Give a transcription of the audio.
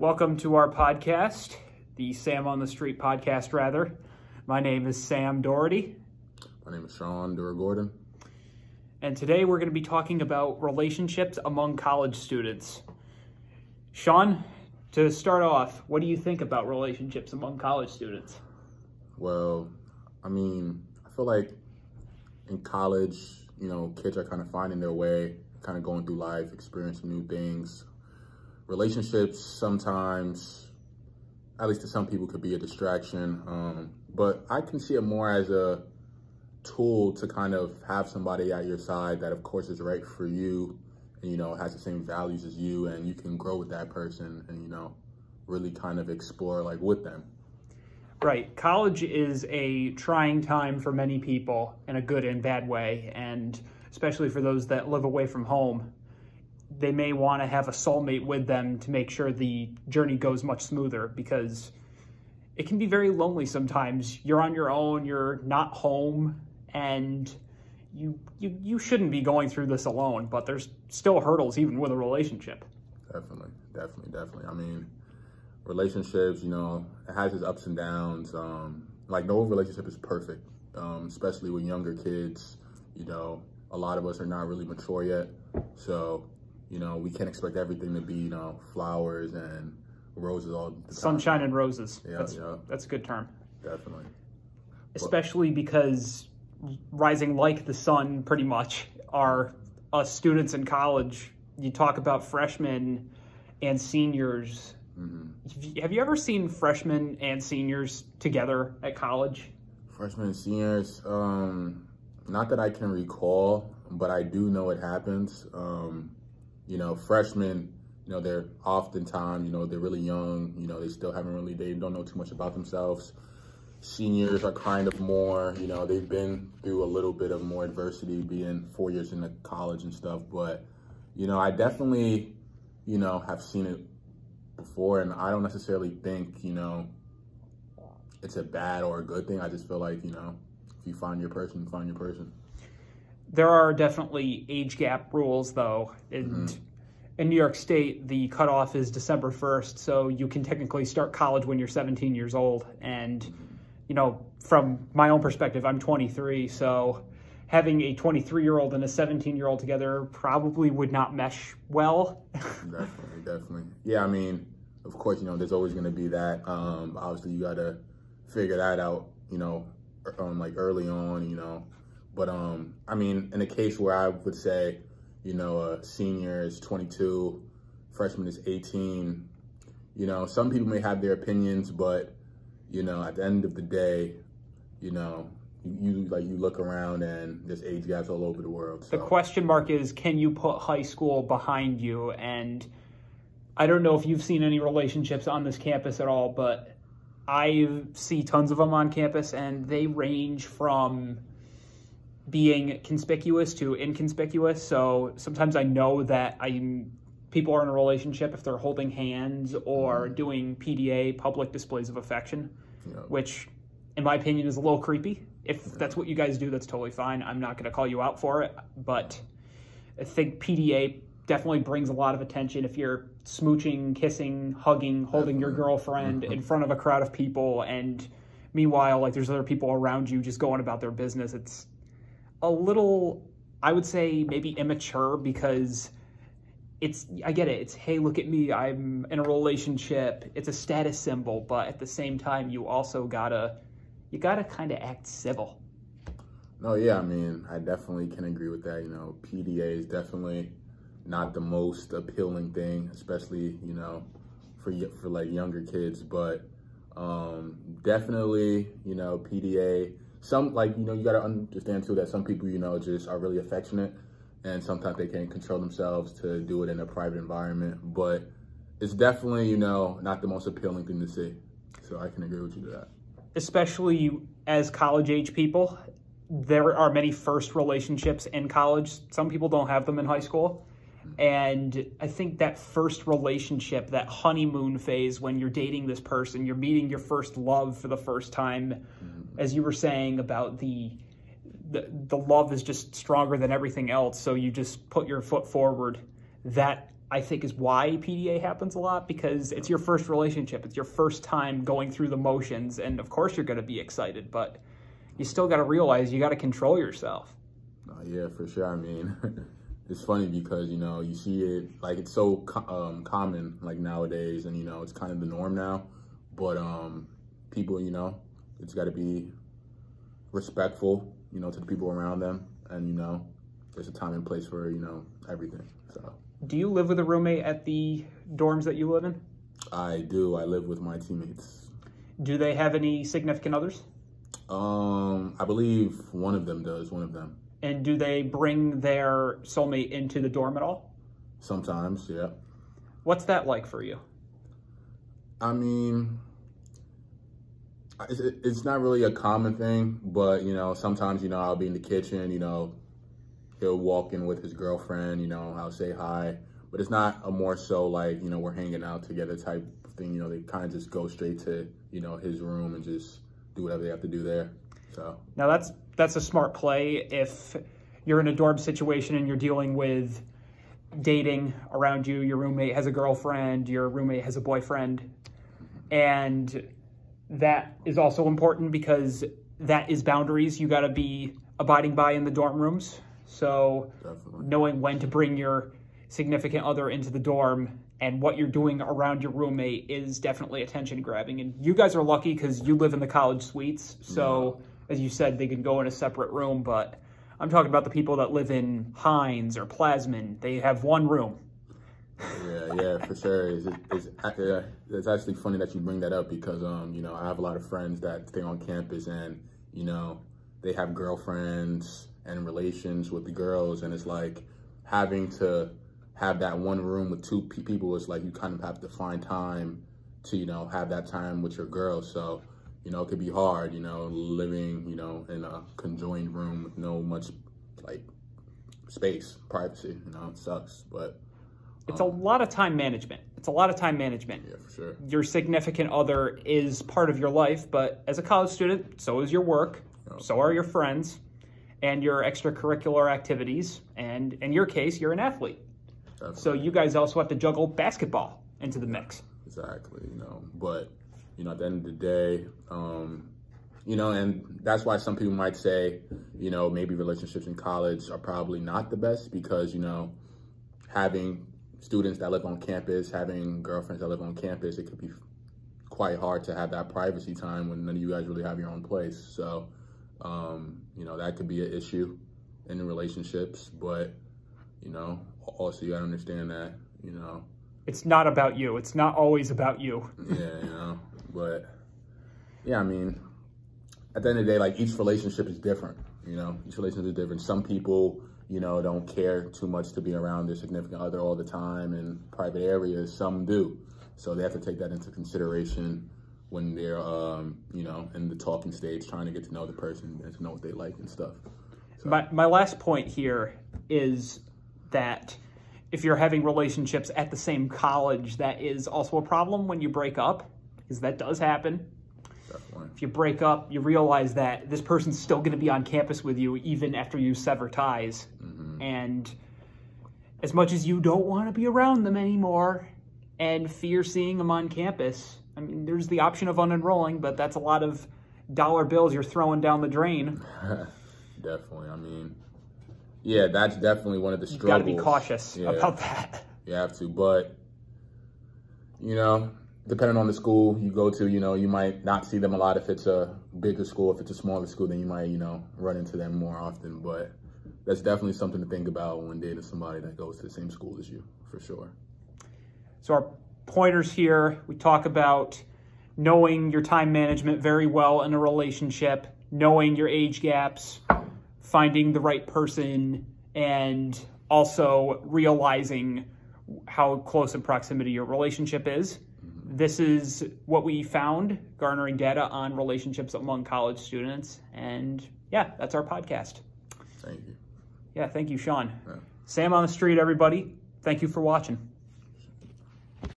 Welcome to our podcast, the Sam on the Street podcast, rather. My name is Sam Doherty. My name is Sean Durugordon. And today we're going to be talking about relationships among college students. Sean, to start off, what do you think about relationships among college students? Well, I feel like in college, kids are kind of finding their way, kind of going through life, experiencing new things. Relationships sometimes, at least to some people, could be a distraction. But I can see it more as a tool to kind of have somebody at your side that, of course, is right for you and, has the same values as you, and you can grow with that person and, really kind of explore like with them. Right. College is a trying time for many people in a good and bad way, and especially for those that live away from home. They may want to have a soulmate with them to make sure the journey goes much smoother, because it can be very lonely sometimes. You're on your own, you're not home, and you shouldn't be going through this alone, but there's still hurdles even with a relationship. Definitely. Relationships, it has its ups and downs. Like no relationship is perfect, especially with younger kids. A lot of us are not really mature yet. So, we can't expect everything to be, flowers and roses all the time. Sunshine and roses. Yeah, that's a good term. Definitely. Especially because rising like the sun, pretty much, are us students in college. You talk about freshmen and seniors. Mm-hmm. Have you ever seen freshmen and seniors together at college? Freshmen and seniors, not that I can recall, but I do know it happens. Freshmen, they're oftentimes, they're really young, they still they don't know too much about themselves. Seniors are kind of more, they've been through a little bit of more adversity being 4 years into college and stuff. But, I definitely, have seen it before, and I don't necessarily think, it's a bad or a good thing. I just feel like, if you find your person, find your person. There are definitely age gap rules, though. And in New York State, the cutoff is December 1st, so you can technically start college when you're 17 years old. And, from my own perspective, I'm 23, so having a 23-year-old and a 17-year-old together probably would not mesh well. Definitely. Yeah, of course, there's always going to be that. Obviously, you got to figure that out, like early on, But, in a case where I would say, a senior is 22, freshman is 18, some people may have their opinions, but, at the end of the day, you look around and there's age gaps all over the world. So. The question mark is, can you put high school behind you? And I don't know if you've seen any relationships on this campus at all, but I see tons of them on campus, and they range from being conspicuous to inconspicuous. So sometimes I know that people are in a relationship if they're holding hands or doing PDA, public displays of affection, which in my opinion is a little creepy. If that's what you guys do, that's totally fine. I'm not going to call you out for it, but I think PDA definitely brings a lot of attention if you're smooching, kissing, hugging, holding your girlfriend in front of a crowd of people, and meanwhile, like, there's other people around you just going about their business. It's a little, I would say, maybe immature, because I get it. It's, hey, look at me, I'm in a relationship. It's a status symbol, but at the same time, you also gotta kind of act civil. No, yeah, I definitely can agree with that. PDA is definitely not the most appealing thing, especially, for like younger kids, but definitely, PDA, some, like, you got to understand too that some people, just are really affectionate, and sometimes they can't control themselves to do it in a private environment, but it's definitely, not the most appealing thing to see. So I can agree with you to that. Especially as college age people, there are many first relationships in college. Some people don't have them in high school. And I think that first relationship, that honeymoon phase when you're dating this person, you're meeting your first love for the first time, as you were saying about the love is just stronger than everything else, so you just put your foot forward. That I think is why PDA happens a lot, because it's your first relationship. It's your first time going through the motions. And of course you're going to be excited, but you still got to realize you got to control yourself. Yeah, for sure. I mean, it's funny because, you know, you see it, like, it's so common, like, nowadays, and, you know, it's kind of the norm now. But people, you know, it's got to be respectful, you know, to the people around them. And, you know, there's a time and place for, you know, everything. So. Do you live with a roommate at the dorms that you live in? I do. I live with my teammates. Do they have any significant others? I believe one of them does, one of them. And do they bring their soulmate into the dorm at all? Sometimes, yeah. What's that like for you? I mean, it's not really a common thing, but, you know, sometimes, you know, I'll be in the kitchen, you know, he'll walk in with his girlfriend, you know, I'll say hi, but it's not a more so like, you know, we're hanging out together type of thing. You know, they kind of just go straight to, you know, his room and just do whatever they have to do there. So now that's a smart play. If you're in a dorm situation and you're dealing with dating around you, your roommate has a girlfriend, your roommate has a boyfriend, and that is also important because that is boundaries you got to be abiding by in the dorm rooms. So definitely. Knowing when to bring your significant other into the dorm and what you're doing around your roommate is definitely attention grabbing. And you guys are lucky because you live in the college suites. So as you said, they can go in a separate room, but I'm talking about the people that live in Hines or Plasman. They have one room. Yeah, for sure. It's actually funny that you bring that up because, you know, I have a lot of friends that stay on campus and, you know, they have girlfriends and relations with the girls, and it's like having to have that one room with two people is like you kind of have to find time to, you know, have that time with your girls. So, you know, it could be hard, you know, living, you know, in a conjoined room with no much like space, privacy, you know, it sucks, but it's a lot of time management. It's a lot of time management. Yeah, for sure. Your significant other is part of your life, but as a college student, so is your work, so are your friends, and your extracurricular activities, and in your case, you're an athlete. Definitely. So you guys also have to juggle basketball into the mix. Exactly, you know, but, you know, at the end of the day, you know, and that's why some people might say, you know, maybe relationships in college are probably not the best because, you know, having students that live on campus, having girlfriends that live on campus, it could be quite hard to have that privacy time when none of you guys really have your own place. So, you know, that could be an issue in the relationships, but, you know, also you gotta understand that, you know, it's not about you. It's not always about you. Yeah, you know, but yeah, I mean, at the end of the day, like each relationship is different, you know, each relationship is different. Some people, you know, don't care too much to be around their significant other all the time in private areas. Some do. So they have to take that into consideration when they're, you know, in the talking stage, trying to get to know the person and to know what they like and stuff. So. My last point here is that if you're having relationships at the same college, that is also a problem when you break up, because that does happen. Definitely. If you break up, you realize that this person's still going to be on campus with you even after you sever ties. Mm-hmm. And as much as you don't want to be around them anymore and fear seeing them on campus, I mean, there's the option of unenrolling, but that's a lot of dollar bills you're throwing down the drain. Definitely. I mean, yeah, that's definitely one of the struggles. You got to be cautious about that. You have to, but, you know, depending on the school you go to, you know, you might not see them a lot if it's a bigger school. If it's a smaller school, then you might, you know, run into them more often. But that's definitely something to think about when dating somebody that goes to the same school as you, for sure. So our pointers here, we talk about knowing your time management very well in a relationship, knowing your age gaps, finding the right person, and also realizing how close in proximity your relationship is. This is what we found, garnering data on relationships among college students. And yeah, that's our podcast. Thank you. Yeah, thank you, Sean. Yeah. Sam on the street, everybody. Thank you for watching.